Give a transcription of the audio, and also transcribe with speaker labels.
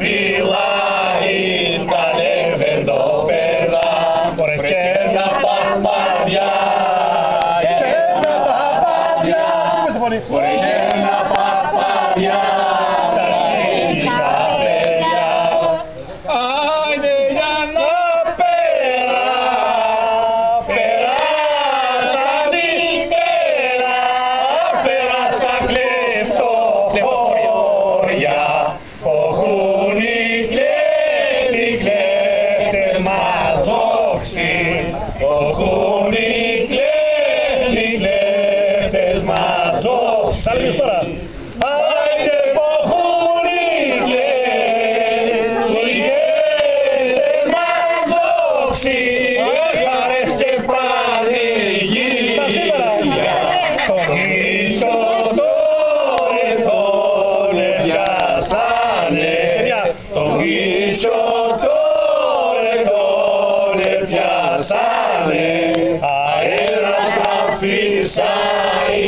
Speaker 1: φυλάει τα λεβεντόπεδα και τα παπάδια και τα παπάδια και τα παπάδια τα σχετικά παιδιά. Άιντε για να πέρα σαν την πέρα, πέρα σαν κλεφτοπόρια. Ohun οι κλέφτες μας δόξει, ohun οι κλέφτες μας δόξει. Άιντε ohun οι κλέφτες μας δόξει, χαρές και πανηγύρια. Τον ίσο τον πιάσανε, τον ίσο τον πιάσανε, αέρας να φυσάει.